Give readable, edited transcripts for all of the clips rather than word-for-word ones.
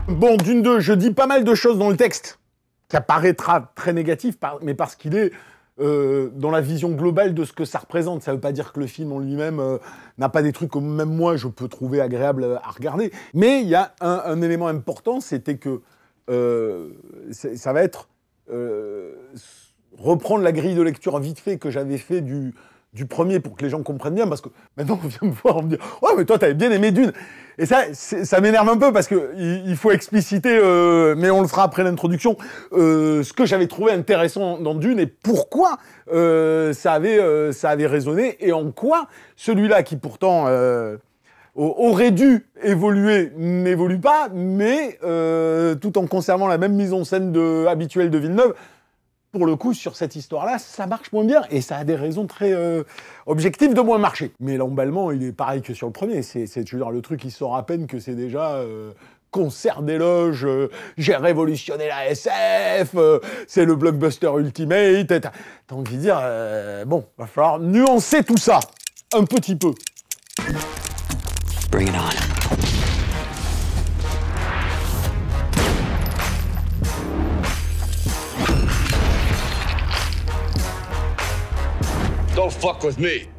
Bon, Dune 2, je dis pas mal de choses dans le texte qui apparaîtra très négatif, mais parce qu'il est dans la vision globale de ce que ça représente. Ça veut pas dire que le film en lui-même n'a pas des trucs que même moi je peux trouver agréables à regarder. Mais il y a un élément important, c'était que ça va être reprendre la grille de lecture vite fait que j'avais fait du premier pour que les gens comprennent bien, parce que maintenant on vient me voir, on me dit « Ouais, mais toi, t'avais bien aimé Dune !» Et ça m'énerve un peu, parce que il faut expliciter, mais on le fera après l'introduction, ce que j'avais trouvé intéressant dans Dune et pourquoi ça avait résonné, et en quoi celui-là, qui pourtant aurait dû évoluer, n'évolue pas, mais tout en conservant la même mise en scène habituelle de Villeneuve. Pour le coup, sur cette histoire-là, ça marche moins bien, et ça a des raisons très objectives de moins marcher. Mais l'emballement, il est pareil que sur le premier. Je veux dire, le truc, il sort à peine que c'est déjà concert d'éloges, j'ai révolutionné la SF, c'est le blockbuster ultimate. T'as envie de dire, bon, va falloir nuancer tout ça, un petit peu. Bring it on. Don't fuck with me.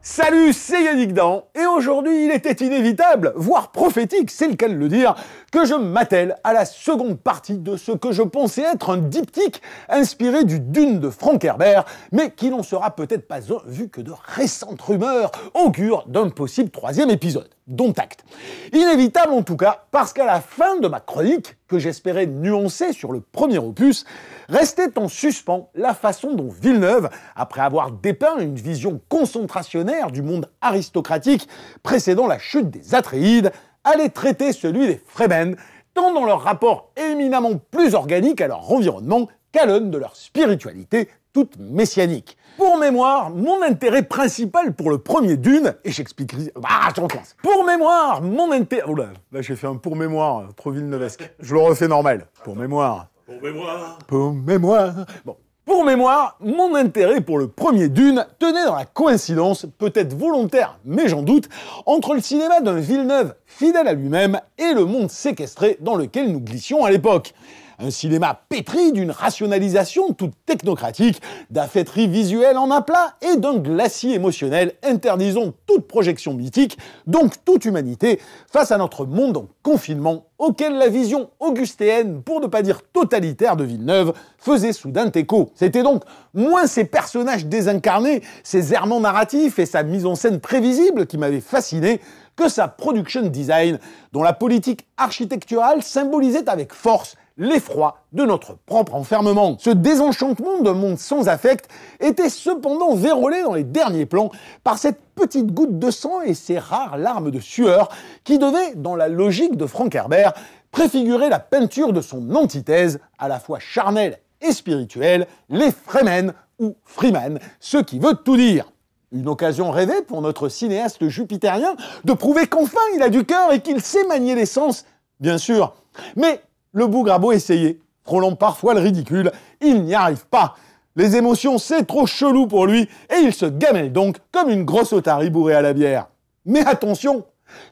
Salut, c'est Yannick Dan, et aujourd'hui il était inévitable, voire prophétique, c'est le cas de le dire, que je m'attelle à la seconde partie de ce que je pensais être un diptyque inspiré du Dune de Frank Herbert, mais qui n'en sera peut-être pas un, vu que de récentes rumeurs augurent d'un possible troisième épisode, dont acte. Inévitable en tout cas, parce qu'à la fin de ma chronique, que j'espérais nuancer sur le premier opus, restait en suspens la façon dont Villeneuve, après avoir dépeint une vision concentrationnaire du monde aristocratique précédant la chute des Atréides, allait traiter celui des Fremen, tant dans leur rapport éminemment plus organique à leur environnement qu'à l'aune de leur spiritualité toute messianique. Pour mémoire, mon intérêt principal pour le premier Dune, et j'expliquerai... Ah, je recommence. Pour mémoire, mon intérêt... Oula, là j'ai fait un pour mémoire trop villeneuve-esque. Je le refais normal. Pour mémoire. Pour mémoire. Pour mémoire. Bon. Pour mémoire, mon intérêt pour le premier Dune tenait dans la coïncidence, peut-être volontaire, mais j'en doute, entre le cinéma d'un Villeneuve fidèle à lui-même et le monde séquestré dans lequel nous glissions à l'époque. Un cinéma pétri d'une rationalisation toute technocratique, d'affaîtrie visuelle en aplat et d'un glacis émotionnel interdisant toute projection mythique, donc toute humanité, face à notre monde en confinement, auquel la vision augustéenne, pour ne pas dire totalitaire de Villeneuve, faisait soudain écho. C'était donc moins ses personnages désincarnés, ses errements narratifs et sa mise en scène prévisible qui m'avaient fasciné, que sa production design, dont la politique architecturale symbolisait avec force l'effroi de notre propre enfermement. Ce désenchantement d'un monde sans affect était cependant vérolé dans les derniers plans par cette petite goutte de sang et ces rares larmes de sueur qui devaient, dans la logique de Frank Herbert, préfigurer la peinture de son antithèse, à la fois charnelle et spirituelle, les Fremen ou Freeman, ce qui veut tout dire. Une occasion rêvée pour notre cinéaste jupitérien de prouver qu'enfin il a du cœur et qu'il sait manier les sens, bien sûr. Mais le bougre a beau essayer, frôlant parfois le ridicule, il n'y arrive pas. Les émotions, c'est trop chelou pour lui, et il se gamelle donc comme une grosse otarie bourrée à la bière. Mais attention,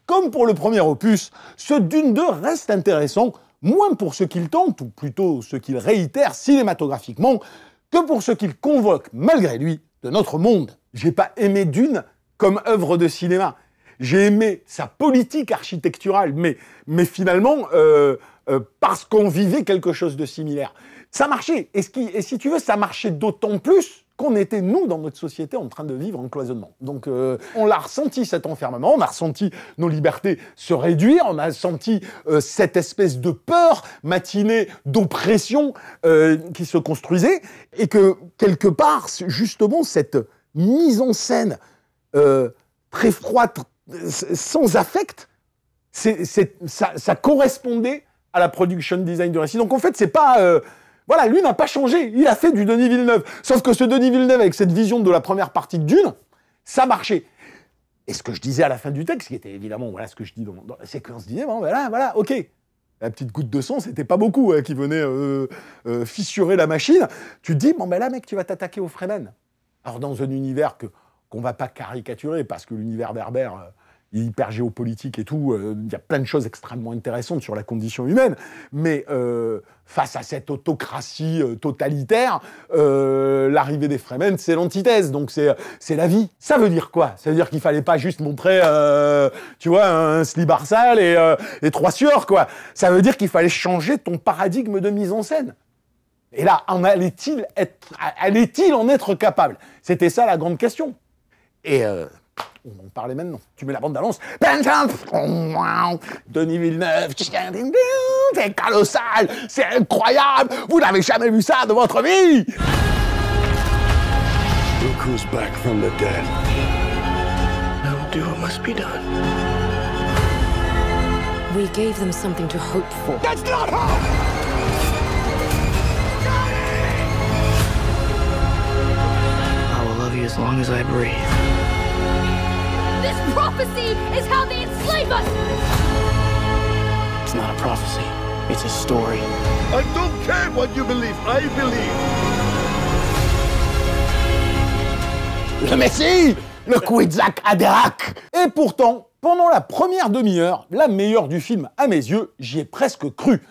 comme pour le premier opus, ce Dune 2 reste intéressant, moins pour ce qu'il tente, ou plutôt ce qu'il réitère cinématographiquement, que pour ce qu'il convoque, malgré lui, de notre monde. J'ai pas aimé Dune comme œuvre de cinéma. J'ai aimé sa politique architecturale, mais finalement... parce qu'on vivait quelque chose de similaire. Ça marchait, et si tu veux, ça marchait d'autant plus qu'on était, nous, dans notre société, en train de vivre en cloisonnement. Donc on l'a ressenti, cet enfermement, on a ressenti nos libertés se réduire, on a senti cette espèce de peur matinée d'oppression qui se construisait, et que, quelque part, justement, cette mise en scène très froide, sans affect, ça correspondait à la production design du récit. Donc en fait, c'est pas... voilà, lui n'a pas changé, il a fait du Denis Villeneuve. Sauf que ce Denis Villeneuve, avec cette vision de la première partie de Dune, ça marchait. Et ce que je disais à la fin du texte, qui était évidemment, voilà ce que je dis dans la séquence dîner, bon, voilà, ok. La petite goutte de sang, c'était pas beaucoup qui venait fissurer la machine. Tu te dis, bon ben là, mec, tu vas t'attaquer aux Fremen. Alors dans un univers que qu'on va pas caricaturer, parce que l'univers d'Herbert est hyper géopolitique et tout, il y a plein de choses extrêmement intéressantes sur la condition humaine, mais face à cette autocratie totalitaire, l'arrivée des Fremen, c'est l'antithèse, donc c'est la vie. Ça veut dire quoi? Ça veut dire qu'il fallait pas juste montrer, tu vois, un slibard sale et 3 sueurs, quoi. Ça veut dire qu'il fallait changer ton paradigme de mise en scène. Et là, allait-il en être capable? C'était ça la grande question. Et on en parlait maintenant. Tu mets la bande d'annonce. Denis Villeneuve, c'est colossal, c'est incroyable, vous n'avez jamais vu ça de votre vie. Look who's back from the dead. I will do what must be done. We gave them something to hope for. That's not hope! I will love you as long as I breathe. This prophecy is how they enslave us! It's not a prophecy. It's a story. I don't care what you believe, I believe. Le Messie, le Kwiatkowski Haderach. Et pourtant, pendant la première demi-heure, la meilleure du film à mes yeux, j'y ai presque cru.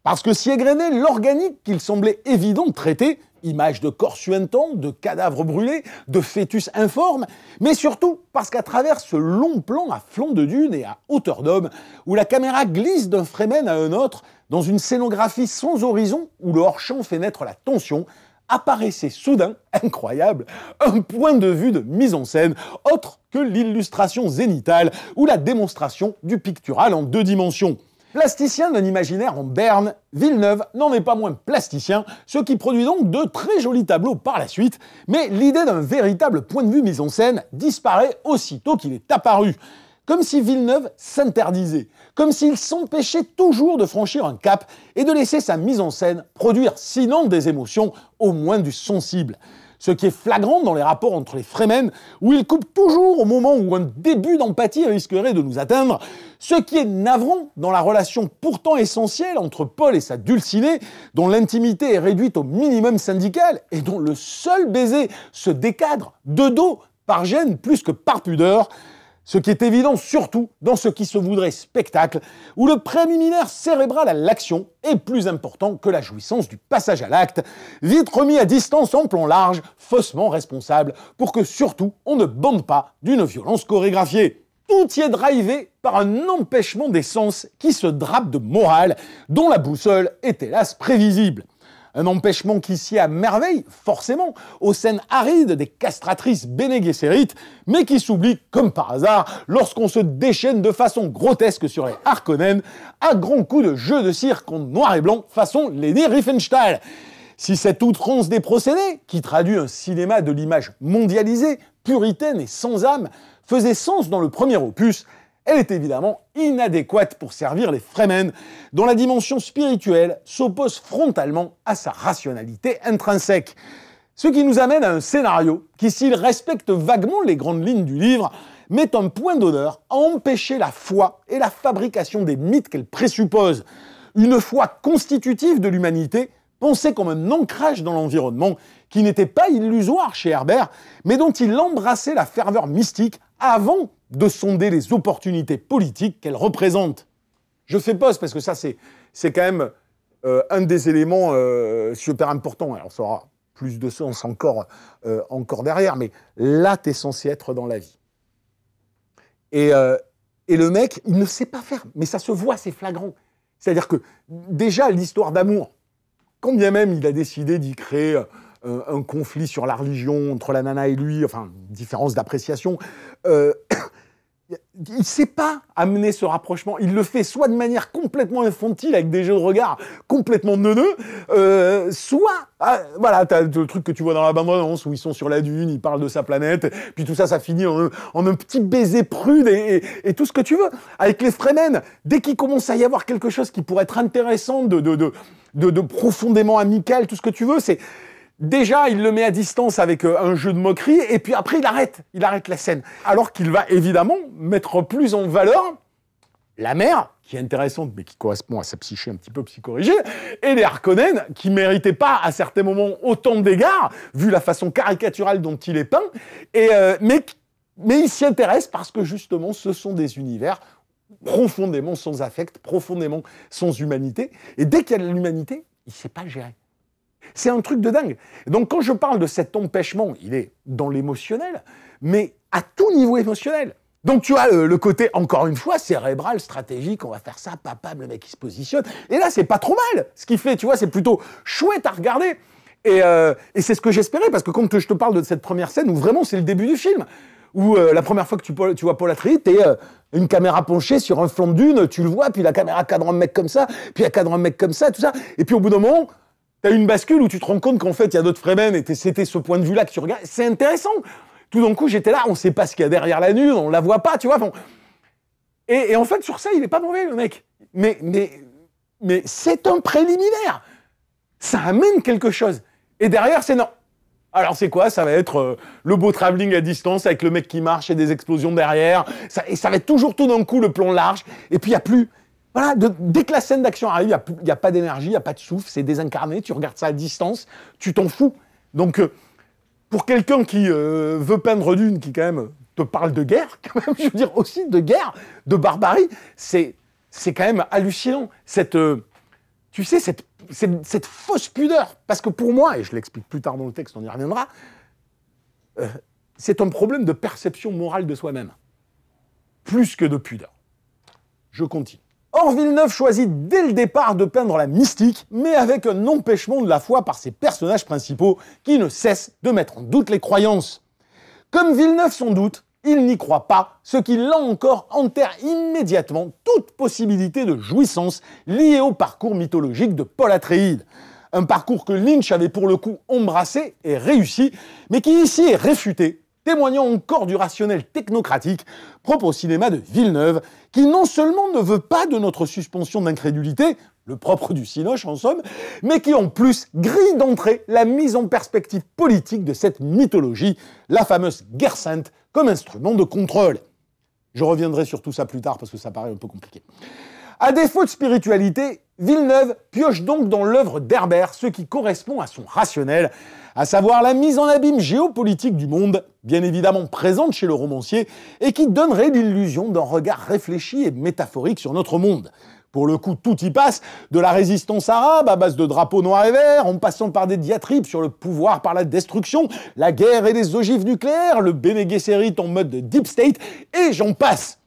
Parce que s'y égrenait l'organique qu'il semblait évident de traiter, images de corps suintants, de cadavres brûlés, de fœtus informes, mais surtout parce qu'à travers ce long plan à flanc de dune et à hauteur d'homme, où la caméra glisse d'un Fremen à un autre, dans une scénographie sans horizon, où le hors-champ fait naître la tension, apparaissait soudain, incroyable, un point de vue de mise en scène autre que l'illustration zénitale ou la démonstration du pictural en 2 dimensions. Plasticien d'un imaginaire en berne, Villeneuve n'en est pas moins plasticien, ce qui produit donc de très jolis tableaux par la suite, mais l'idée d'un véritable point de vue mise en scène disparaît aussitôt qu'il est apparu. Comme si Villeneuve s'interdisait, comme s'il s'empêchait toujours de franchir un cap et de laisser sa mise en scène produire, sinon des émotions, au moins du sensible. Ce qui est flagrant dans les rapports entre les Fremen, où il coupe toujours au moment où un début d'empathie risquerait de nous atteindre, ce qui est navrant dans la relation pourtant essentielle entre Paul et sa dulcinée, dont l'intimité est réduite au minimum syndical et dont le seul baiser se décadre de dos par gêne plus que par pudeur. Ce qui est évident surtout dans ce qui se voudrait spectacle, où le préliminaire cérébral à l'action est plus important que la jouissance du passage à l'acte, vite remis à distance en plan large, faussement responsable, pour que surtout on ne bande pas d'une violence chorégraphiée. Tout y est drivé par un empêchement des sens qui se drape de morale, dont la boussole est hélas prévisible. Un empêchement qui sied à merveille, forcément, aux scènes arides des castratrices Bene Gesserit, mais qui s'oublie, comme par hasard, lorsqu'on se déchaîne de façon grotesque sur les Harkonnen, à grands coups de jeu de cirque en noir et blanc, façon Leni Riefenstahl. Si cette outrance des procédés, qui traduit un cinéma de l'image mondialisée, puritaine et sans âme, faisait sens dans le premier opus, elle est évidemment inadéquate pour servir les Fremen, dont la dimension spirituelle s'oppose frontalement à sa rationalité intrinsèque. Ce qui nous amène à un scénario qui, s'il respecte vaguement les grandes lignes du livre, met un point d'honneur à empêcher la foi et la fabrication des mythes qu'elle présuppose. Une foi constitutive de l'humanité, pensée comme un ancrage dans l'environnement, qui n'était pas illusoire chez Herbert, mais dont il embrassait la ferveur mystique avant de sonder les opportunités politiques qu'elle représente. Je fais pause parce que ça, c'est quand même un des éléments super importants. Alors, ça aura plus de sens encore derrière, mais là, t'es censé être dans la vie. Et le mec, il ne sait pas faire, mais ça se voit, c'est flagrant. C'est-à-dire que, déjà, l'histoire d'amour, quand bien même il a décidé d'y créer un conflit sur la religion entre la nana et lui, enfin, une différence d'appréciation, il ne sait pas amener ce rapprochement. Il le fait soit de manière complètement infantile, avec des jeux de regard complètement neuneux, soit... voilà, t'as le truc que tu vois dans la bande-annonce où ils sont sur la dune, ils parlent de sa planète, puis tout ça, ça finit en un petit baiser prude et tout ce que tu veux. Avec les Fremen, dès qu'il commence à y avoir quelque chose qui pourrait être intéressant, de profondément amical, tout ce que tu veux, c'est... Déjà, il le met à distance avec un jeu de moquerie, et puis après, il arrête la scène. Alors qu'il va évidemment mettre plus en valeur la mère, qui est intéressante, mais qui correspond à sa psyché un petit peu psychorigide, et les Harkonnen, qui méritaient pas, à certains moments, autant d'égards, vu la façon caricaturale dont il est peint, mais il s'y intéresse parce que, justement, ce sont des univers profondément sans affect, profondément sans humanité, et dès qu'il y a de l'humanité, il sait pas le gérer. C'est un truc de dingue. Donc, quand je parle de cet empêchement, il est dans l'émotionnel, mais à tout niveau émotionnel. Donc tu as le côté, encore une fois, cérébral, stratégique, on va faire ça, papam, le mec il se positionne. Et là, c'est pas trop mal ce qu'il fait, tu vois, c'est plutôt chouette à regarder. Et c'est ce que j'espérais, parce que quand je te parle de cette première scène, où vraiment c'est le début du film, où la première fois que tu vois Paul Atreides, t'es une caméra penchée sur un flanc de dune, tu le vois, puis la caméra cadre un mec comme ça, puis elle cadre un mec comme ça, tout ça. Et puis au bout d'un moment, t'as une bascule où tu te rends compte qu'en fait, il y a d'autres Fremen, et c'était ce point de vue-là que tu regardes. C'est intéressant. Tout d'un coup, j'étais là, on sait pas ce qu'il y a derrière la nuit, on la voit pas, tu vois. Bon. Et en fait, sur ça, il est pas mauvais, le mec. Mais c'est un préliminaire. Ça amène quelque chose. Et derrière, c'est non. Alors, c'est quoi? Ça va être le beau travelling à distance avec le mec qui marche et des explosions derrière. Et ça va être toujours tout d'un coup le plan large. Et puis, il n'y a plus... Voilà, dès que la scène d'action arrive, il n'y a pas d'énergie, il n'y a pas de souffle, c'est désincarné, tu regardes ça à distance, tu t'en fous. Donc... pour quelqu'un qui veut peindre Dune, qui quand même te parle de guerre, quand même, je veux dire aussi de guerre, de barbarie, c'est quand même hallucinant. Tu sais, cette fausse pudeur. Parce que pour moi, et je l'explique plus tard dans le texte, on y reviendra, c'est un problème de perception morale de soi-même. Plus que de pudeur. Je continue. Or, Villeneuve choisit dès le départ de peindre la mystique, mais avec un empêchement de la foi par ses personnages principaux qui ne cessent de mettre en doute les croyances. Comme Villeneuve sans doute, il n'y croit pas, ce qui, là encore, enterre immédiatement toute possibilité de jouissance liée au parcours mythologique de Paul Atreides. Un parcours que Lynch avait pour le coup embrassé et réussi, mais qui ici est réfuté, témoignant encore du rationnel technocratique propre au cinéma de Villeneuve, qui non seulement ne veut pas de notre suspension d'incrédulité, le propre du cinoche en somme, mais qui en plus grille d'entrée la mise en perspective politique de cette mythologie, la fameuse guerre sainte, comme instrument de contrôle. Je reviendrai sur tout ça plus tard parce que ça paraît un peu compliqué. À défaut de spiritualité, Villeneuve pioche donc dans l'œuvre d'Herbert ce qui correspond à son rationnel, à savoir la mise en abîme géopolitique du monde, bien évidemment présente chez le romancier, et qui donnerait l'illusion d'un regard réfléchi et métaphorique sur notre monde. Pour le coup, tout y passe, de la résistance arabe à base de drapeaux noirs et verts, en passant par des diatribes sur le pouvoir par la destruction, la guerre et les ogives nucléaires, le Bene Gesserit en mode de Deep State, et j'en passe.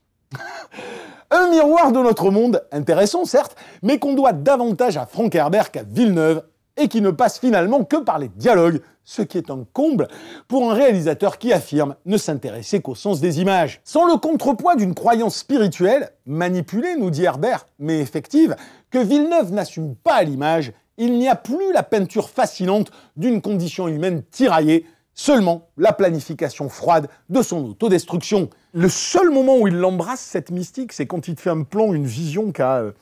Un miroir de notre monde, intéressant certes, mais qu'on doit davantage à Frank Herbert qu'à Villeneuve, et qui ne passe finalement que par les dialogues, ce qui est un comble pour un réalisateur qui affirme ne s'intéresser qu'au sens des images. Sans le contrepoids d'une croyance spirituelle, manipulée, nous dit Herbert, mais effective, que Villeneuve n'assume pas à l'image, il n'y a plus la peinture fascinante d'une condition humaine tiraillée, seulement la planification froide de son autodestruction. Le seul moment où il l'embrasse, cette mystique, c'est quand il te fait un plan, une vision qu'a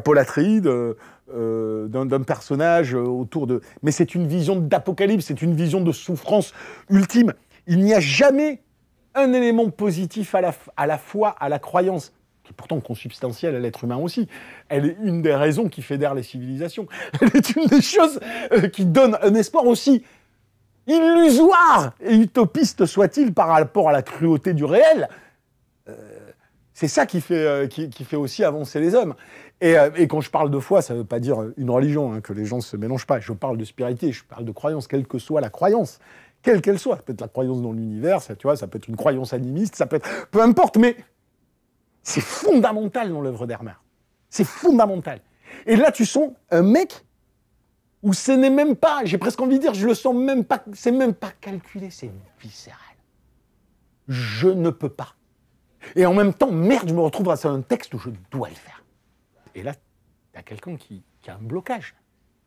Paul Atreides, d'un personnage autour de... Mais c'est une vision d'apocalypse, c'est une vision de souffrance ultime. Il n'y a jamais un élément positif à la foi, à la croyance, qui est pourtant consubstantielle à l'être humain aussi. Elle est une des raisons qui fédère les civilisations. Elle est une des choses qui donne un espoir aussi illusoire et utopiste soit-il par rapport à la cruauté du réel. C'est ça qui fait aussi avancer les hommes. Et quand je parle de foi, ça ne veut pas dire une religion, hein, que les gens ne se mélangent pas. Je parle de spiritualité, je parle de croyance, quelle que soit la croyance, quelle qu'elle soit. Ça peut être la croyance dans l'univers, ça, tu vois, ça peut être une croyance animiste, ça peut être... Peu importe, mais c'est fondamental dans l'œuvre d'Herbert. C'est fondamental. Et là, tu sens un mec où ce n'est même pas, j'ai presque envie de dire, je le sens même pas, c'est même pas calculé, c'est viscéral. Je ne peux pas. Et en même temps, merde, je me retrouve dans un texte où je dois le faire. Et là, tu as quelqu'un qui a un blocage.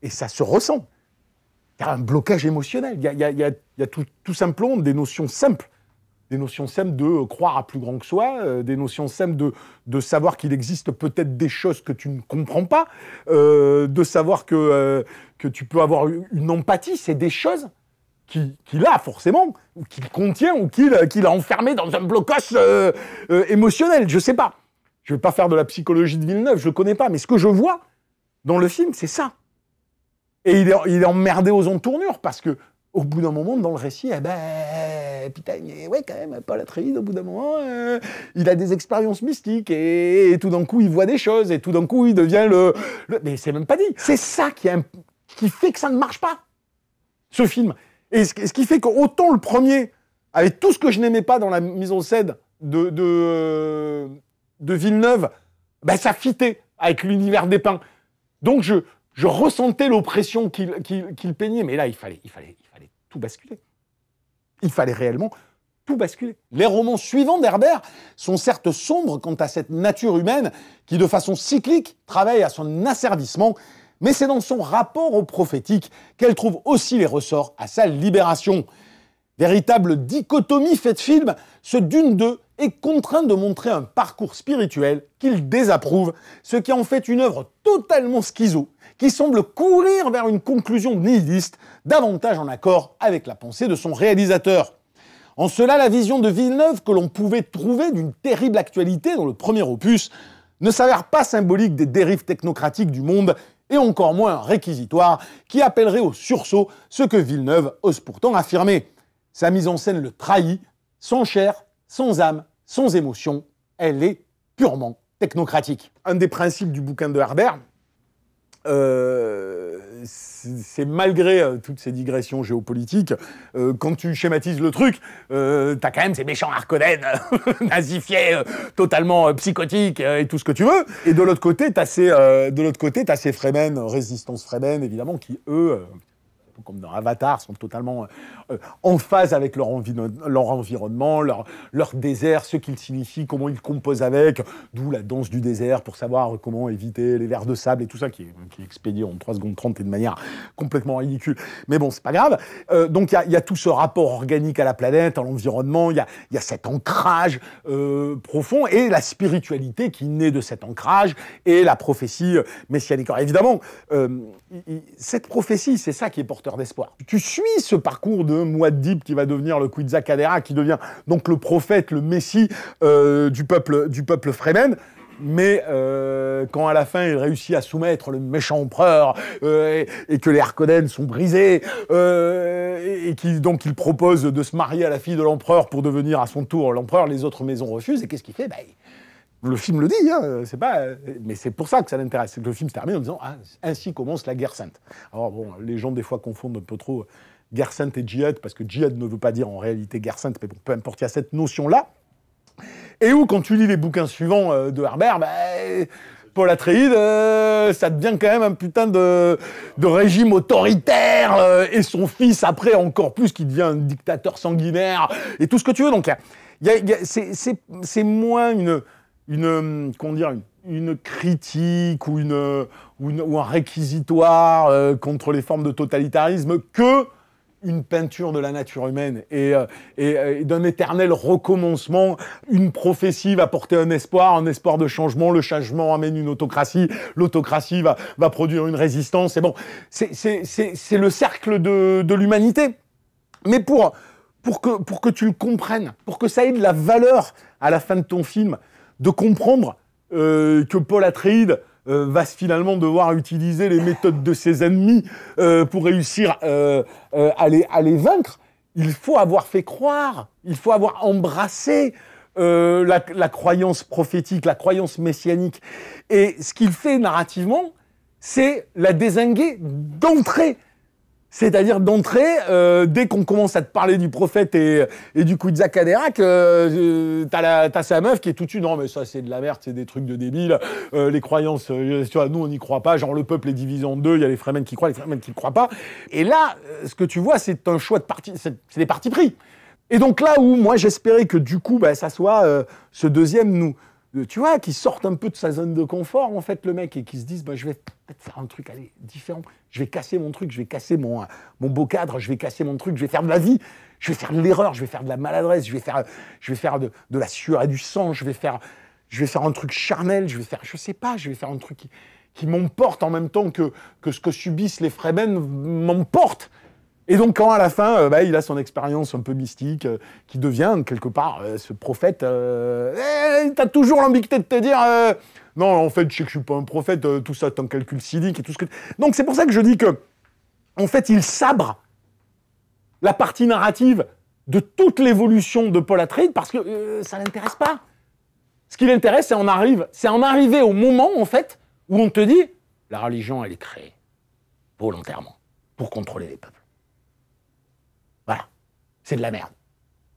Et ça se ressent. Il y a un blocage émotionnel. Il y a tout simplement des notions simples. Des notions simples de croire à plus grand que soi, des notions simples de savoir qu'il existe peut-être des choses que tu ne comprends pas, de savoir que tu peux avoir une empathie. C'est des choses qu'il a forcément, ou qu'il contient, ou qu'il a enfermé dans un blocage émotionnel. Je sais pas. Je vais pas faire de la psychologie de Villeneuve, je le connais pas, mais ce que je vois dans le film, c'est ça. Et il est emmerdé aux entournures, parce que au bout d'un moment, dans le récit, eh ben, putain, ouais, quand même, Paul Atreides, au bout d'un moment, il a des expériences mystiques, et tout d'un coup, il voit des choses, et tout d'un coup, il devient mais c'est même pas dit. C'est ça qui fait que ça ne marche pas, ce film. Et ce qui fait qu'autant le premier, avec tout ce que je n'aimais pas dans la mise en scène de Villeneuve, ben, ça fitait avec l'univers dépeint. Donc, je ressentais l'oppression qu'il peignait, mais là, il fallait tout basculer. Il fallait réellement tout basculer. Les romans suivants d'Herbert sont certes sombres quant à cette nature humaine qui, de façon cyclique, travaille à son asservissement, mais c'est dans son rapport au prophétique qu'elle trouve aussi les ressorts à sa libération. Véritable dichotomie faite film, ce Dune 2 est contraint de montrer un parcours spirituel qu'il désapprouve, ce qui en fait une œuvre totalement schizo, qui semble courir vers une conclusion nihiliste, davantage en accord avec la pensée de son réalisateur. En cela, la vision de Villeneuve que l'on pouvait trouver d'une terrible actualité dans le premier opus ne s'avère pas symbolique des dérives technocratiques du monde, et encore moins réquisitoire, qui appellerait au sursaut ce que Villeneuve ose pourtant affirmer. Sa mise en scène le trahit, sans chair, sans âme, sans émotion, elle est purement technocratique. Un des principes du bouquin de Herbert, c'est malgré toutes ces digressions géopolitiques, quand tu schématises le truc, t'as quand même ces méchants Harkonnen nazifiés, totalement psychotiques et tout ce que tu veux. Et de l'autre côté, t'as ces Fremen, résistance Fremen, évidemment, qui eux, comme dans Avatar, sont totalement en phase avec leur environnement, leur désert, ce qu'il signifie, comment ils composent avec, d'où la danse du désert pour savoir comment éviter les vers de sable et tout ça qui est expédié en 3 secondes 30 et de manière complètement ridicule. Mais bon, c'est pas grave. Donc il y a tout ce rapport organique à la planète, à l'environnement, il y a cet ancrage profond et la spiritualité qui naît de cet ancrage et la prophétie messianique. Alors, évidemment, cette prophétie, c'est ça qui est porteur d'espoir. Tu suis ce parcours de Muad'Dib qui va devenir le Quetzalcoatl, qui devient donc le prophète, le messie du peuple Fremen, mais quand à la fin il réussit à soumettre le méchant empereur et que les Harkonnen sont brisés et donc il propose de se marier à la fille de l'empereur pour devenir à son tour l'empereur, les autres maisons refusent, et qu'est-ce qu'il fait ? Le film le dit, hein, mais c'est pour ça que ça l'intéresse. C'est que le film se termine en disant ainsi commence la guerre sainte. Alors bon, les gens des fois confondent un peu trop guerre sainte et djihad, parce que djihad ne veut pas dire en réalité guerre sainte, mais bon, peu importe, il y a cette notion-là. Et où, quand tu lis les bouquins suivants de Herbert, Paul Atreides, ça devient quand même un putain de régime autoritaire, et son fils, après, encore plus, qui devient un dictateur sanguinaire, et tout ce que tu veux. Donc, c'est moins une critique ou un réquisitoire contre les formes de totalitarisme que une peinture de la nature humaine et d'un éternel recommencement. Une prophétie va porter un espoir de changement, le changement amène une autocratie, l'autocratie va produire une résistance, et bon, c'est le cercle de l'humanité. Mais pour que tu le comprennes, pour que ça ait de la valeur à la fin de ton film, de comprendre que Paul Atreides va finalement devoir utiliser les méthodes de ses ennemis pour réussir à les vaincre, il faut avoir fait croire, il faut avoir embrassé la croyance prophétique, la croyance messianique. Et ce qu'il fait narrativement, c'est la dézinguer d'entrée. C'est-à-dire d'entrée, dès qu'on commence à te parler du prophète et du Quetzalcoatl, t'as sa meuf qui est tout de suite « Non, mais ça, c'est de la merde, c'est des trucs de débiles. Les croyances, tu vois, nous, on n'y croit pas. Genre, le peuple est divisé en deux. Il y a les Fremen qui croient, les Fremen qui ne croient pas. » Et là, ce que tu vois, c'est un choix de parti, c'est des partis pris. Et donc là où, moi, j'espérais que, du coup, ça soit ce deuxième, tu vois, qui sorte un peu de sa zone de confort, en fait, le mec, et qui se dise je vais peut-être faire un truc, différent. Je vais casser mon truc, je vais casser mon beau cadre, je vais casser mon truc, je vais faire de la vie, je vais faire de l'erreur, je vais faire de la maladresse, je vais faire de la sueur et du sang, je vais faire un truc charnel, je vais faire un truc qui m'emporte en même temps que ce que subissent les Fremen m'emporte. Et donc, quand à la fin, il a son expérience un peu mystique, qui devient quelque part ce prophète, t'as toujours l'ambiguïté de te dire non, en fait, je sais que je suis pas un prophète, tout ça est un calcul cynique et tout ce que. Donc, c'est pour ça que je dis que, en fait, il sabre la partie narrative de toute l'évolution de Paul Atreides parce que ça l'intéresse pas. Ce qui l'intéresse, c'est en arriver au moment, en fait, où on te dit la religion, elle est créée volontairement pour contrôler les peuples. Voilà. C'est de la merde.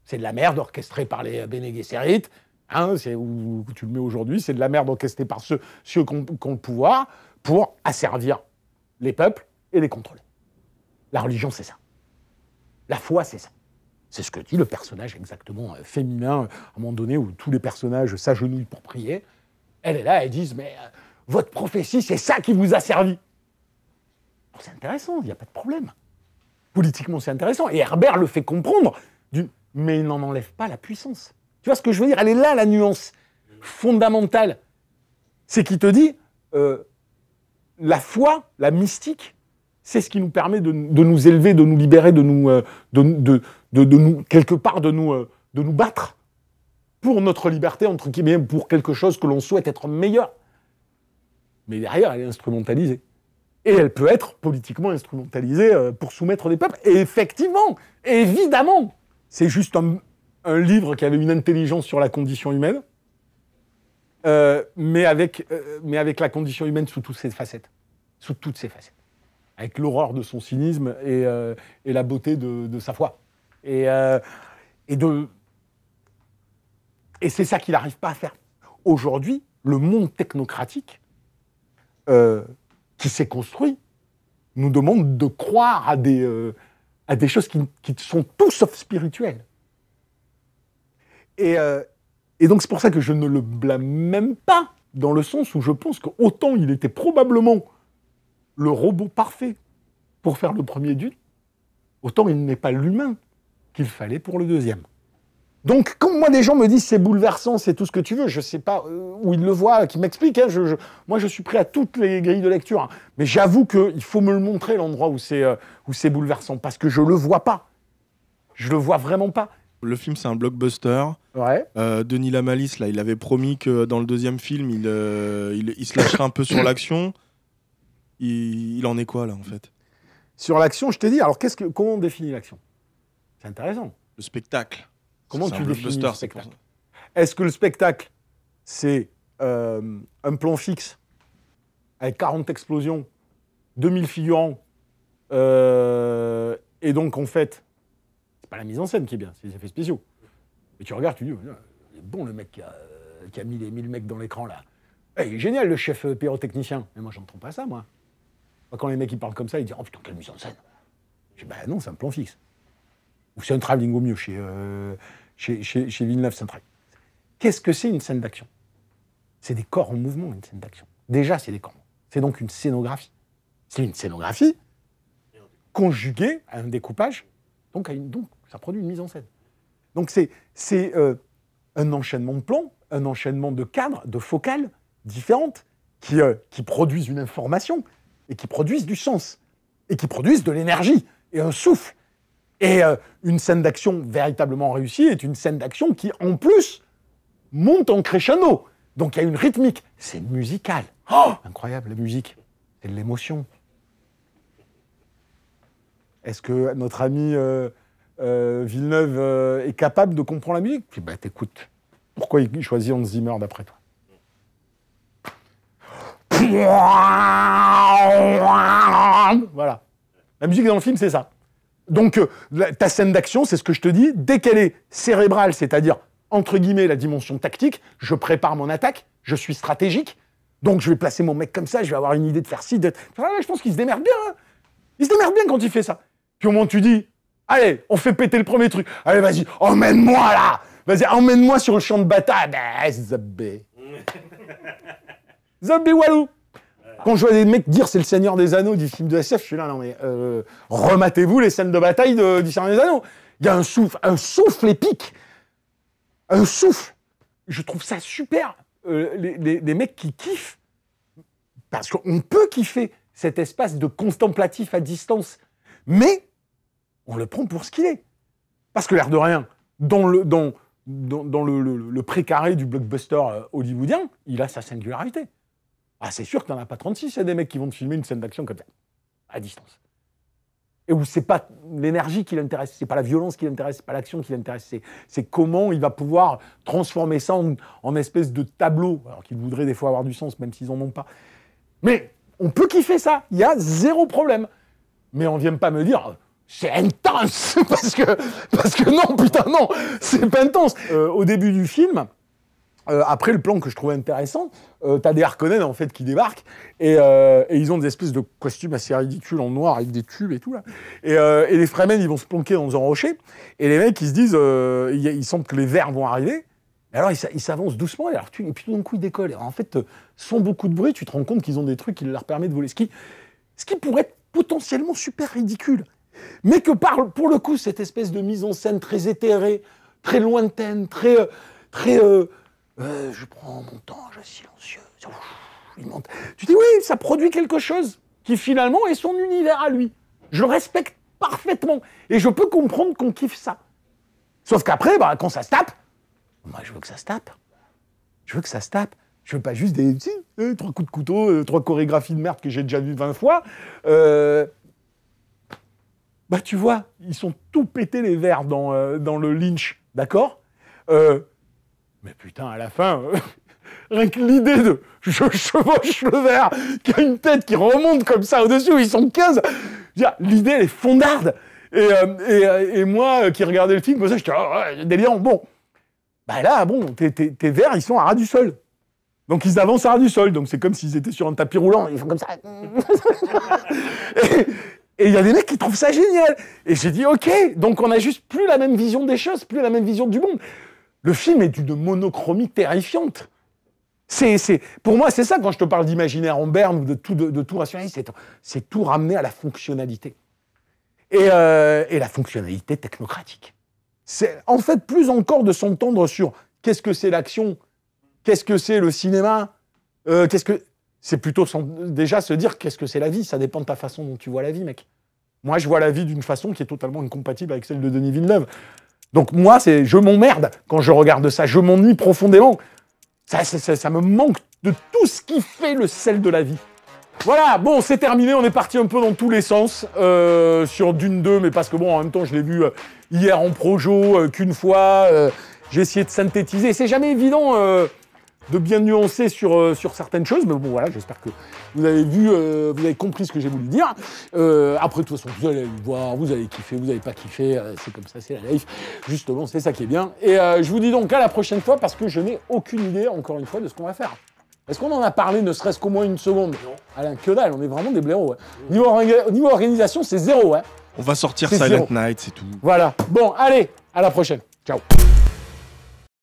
C'est de la merde orchestrée par les Bene Gesserit. Hein, c'est où tu le mets aujourd'hui. C'est de la merde orchestrée par ceux qui ont le pouvoir pour asservir les peuples et les contrôler. La religion, c'est ça. La foi, c'est ça. C'est ce que dit le personnage exactement féminin, à un moment donné, où tous les personnages s'agenouillent pour prier. Elle est là, elles disent, mais votre prophétie, c'est ça qui vous a servi. Bon, c'est intéressant, il n'y a pas de problème. Politiquement, c'est intéressant. Et Herbert le fait comprendre, mais il n'en enlève pas la puissance. Tu vois ce que je veux dire? Elle est là, la nuance fondamentale. C'est qu'il te dit, la foi, la mystique, c'est ce qui nous permet de nous élever, de nous libérer, de nous quelque part, de nous battre pour notre liberté, entre guillemets, pour quelque chose que l'on souhaite être meilleur. Mais derrière, elle est instrumentalisée. Et elle peut être politiquement instrumentalisée pour soumettre des peuples. Et effectivement, évidemment, c'est juste un livre qui avait une intelligence sur la condition humaine, mais avec la condition humaine sous toutes ses facettes. Sous toutes ses facettes. Avec l'horreur de son cynisme et la beauté de sa foi. Et c'est ça qu'il n'arrive pas à faire. Aujourd'hui, le monde technocratique qui s'est construit nous demande de croire à des choses qui sont tout sauf spirituelles. Et donc c'est pour ça que je ne le blâme même pas, dans le sens où je pense qu'autant il était probablement le robot parfait pour faire le premier Dune, autant il n'est pas l'humain qu'il fallait pour le deuxième. Donc, quand moi, des gens me disent c'est bouleversant, c'est tout ce que tu veux, je ne sais pas où ils le voient, qui m'expliquent. Hein, moi, je suis prêt à toutes les grilles de lecture. Hein, mais j'avoue qu'il faut me le montrer, l'endroit où c'est bouleversant, parce que je ne le vois pas. Je ne le vois vraiment pas. Le film, c'est un blockbuster. Ouais. Denis Lamalisse, là, il avait promis que dans le deuxième film, il se lâcherait un peu sur l'action. Il en est quoi, là, en fait? Sur l'action, je t'ai dit. Alors, comment on définit l'action? C'est intéressant. Le spectacle. Comment tu définis le spectacle? spectacle? Est-ce que le spectacle, c'est un plan fixe avec 40 explosions, 2000 figurants, et donc, en fait, c'est pas la mise en scène qui est bien, c'est les effets spéciaux. Mais tu regardes, tu dis, il est bon le mec qui a mis les 1000 mecs dans l'écran, là. Il est génial, le chef pyrotechnicien. Mais moi, j'entends pas ça, moi. Quand les mecs ils parlent comme ça, ils disent « Oh putain, quelle mise en scène !» Je dis « Bah non, c'est un plan fixe. » Ou c'est un travelling au mieux chez Villeneuve, c'est un travelling. Qu'est-ce que c'est une scène d'action? C'est des corps en mouvement, une scène d'action. Déjà, c'est des corps. C'est donc une scénographie. C'est une scénographie conjuguée à un découpage, donc ça produit une mise en scène. Donc c'est un enchaînement de plans, un enchaînement de cadres, de focales différentes qui produisent une information et qui produisent du sens et qui produisent de l'énergie et un souffle. Et une scène d'action véritablement réussie est une scène d'action qui, en plus, monte en crescendo. Donc il y a une rythmique. C'est musical. Oh, incroyable, la musique. C'est de l'émotion. Est-ce que notre ami Villeneuve est capable de comprendre la musique? Puis bah t'écoutes. Pourquoi il choisit Hans Zimmer d'après toi? Voilà. La musique dans le film, c'est ça. Donc, ta scène d'action, c'est ce que je te dis, dès qu'elle est cérébrale, c'est-à-dire, entre guillemets, la dimension tactique, je prépare mon attaque, je suis stratégique, donc je vais placer mon mec comme ça, je vais avoir une idée de faire ci, de... Je pense qu'il se démerde bien, hein. Il se démerde bien quand il fait ça. Puis au moment où tu dis, allez, on fait péter le premier truc, allez, vas-y, emmène-moi là, vas-y, emmène-moi sur le champ de bataille, Zabé. Zabé Walou. Quand je vois des mecs dire c'est le Seigneur des Anneaux du film de SF, je suis là, non mais rematez-vous les scènes de bataille du Seigneur des Anneaux. Il y a un souffle épique. Un souffle. Je trouve ça super. Les mecs qui kiffent, parce qu'on peut kiffer cet espace de contemplatif à distance, mais on le prend pour ce qu'il est. Parce que l'air de rien, dans le précaré du blockbuster hollywoodien, il a sa singularité. Ah, c'est sûr que t'en as pas 36, il y a des mecs qui vont te filmer une scène d'action comme ça, à distance. Et où c'est pas l'énergie qui l'intéresse, c'est pas la violence qui l'intéresse, c'est pas l'action qui l'intéresse, c'est comment il va pouvoir transformer ça en espèce de tableau, alors qu'ils voudraient des fois avoir du sens, même s'ils en ont pas. Mais on peut kiffer ça, il y a zéro problème. Mais on vient pas me dire... C'est intense parce que non, putain, non, c'est pas intense. Au début du film, après le plan que je trouvais intéressant, t'as des Harkonnen en fait qui débarquent et ils ont des espèces de costumes assez ridicules en noir avec des tubes et tout là. Et les Fremen ils vont se planquer dans un rocher et les mecs ils se disent, ils sentent que les vers vont arriver. Et alors ils s'avancent doucement et puis tout d'un coup ils décollent. Alors, en fait, sans beaucoup de bruit, tu te rends compte qu'ils ont des trucs qui leur permettent de voler. Ce qui pourrait être potentiellement super ridicule. Mais que pour le coup, cette espèce de mise en scène très éthérée, très lointaine, je prends mon temps, je suis silencieux, tu dis oui, ça produit quelque chose qui finalement est son univers à lui. Je le respecte parfaitement et je peux comprendre qu'on kiffe ça. Sauf qu'après, quand ça se tape, moi je veux que ça se tape. Je veux que ça se tape. Je veux pas juste des 3 coups de couteau, 3 chorégraphies de merde que j'ai déjà vues 20 fois. Tu vois, ils sont tout pétés les verres dans le Lynch, d'accord mais putain, à la fin, rien que l'idée de je chevauche le verre, qui a une tête qui remonte comme ça au-dessus, ils sont 15, l'idée, elle est fondarde. Et moi, qui regardais le film, comme ça, j'étais délirant. Bon, là, tes verres, ils sont à ras du sol. Donc, ils avancent à ras du sol. Donc, c'est comme s'ils étaient sur un tapis roulant. Ils font comme ça. Et il y a des mecs qui trouvent ça génial. Et j'ai dit, OK, donc on a juste plus la même vision des choses, plus la même vision du monde. Le film est d'une monochromie terrifiante. Pour moi, c'est ça quand je te parle d'imaginaire en berne ou de tout rationaliser, c'est tout ramener à la fonctionnalité. Et la fonctionnalité technocratique. C'est en fait plus encore de s'entendre sur qu'est-ce que c'est l'action, qu'est-ce que c'est le cinéma, c'est plutôt déjà se dire qu'est-ce que c'est la vie, ça dépend de ta façon dont tu vois la vie, mec. Moi, je vois la vie d'une façon qui est totalement incompatible avec celle de Denis Villeneuve. Donc moi, je m'emmerde quand je regarde ça, je m'ennuie profondément. Ça me manque de tout ce qui fait le sel de la vie. Voilà, bon, c'est terminé, on est parti un peu dans tous les sens sur Dune 2, mais parce que bon, en même temps, je l'ai vu hier en projo qu'une fois, j'ai essayé de synthétiser. C'est jamais évident de bien nuancer sur certaines choses, mais bon, voilà, j'espère que vous avez vu, vous avez compris ce que j'ai voulu dire. Après, de toute façon, vous allez le voir, vous allez kiffer, vous n'allez pas kiffer, c'est comme ça, c'est la life. Justement, c'est ça qui est bien. Et je vous dis donc à la prochaine fois, parce que je n'ai aucune idée, encore une fois, de ce qu'on va faire. Est-ce qu'on en a parlé, ne serait-ce qu'au moins une seconde? Non. Alain, que dalle, on est vraiment des blaireaux. Ouais. Niveau organisation, c'est zéro. Ouais. On va sortir c'est Silent zéro. Night, c'est tout. Voilà. Bon, allez, à la prochaine. Ciao.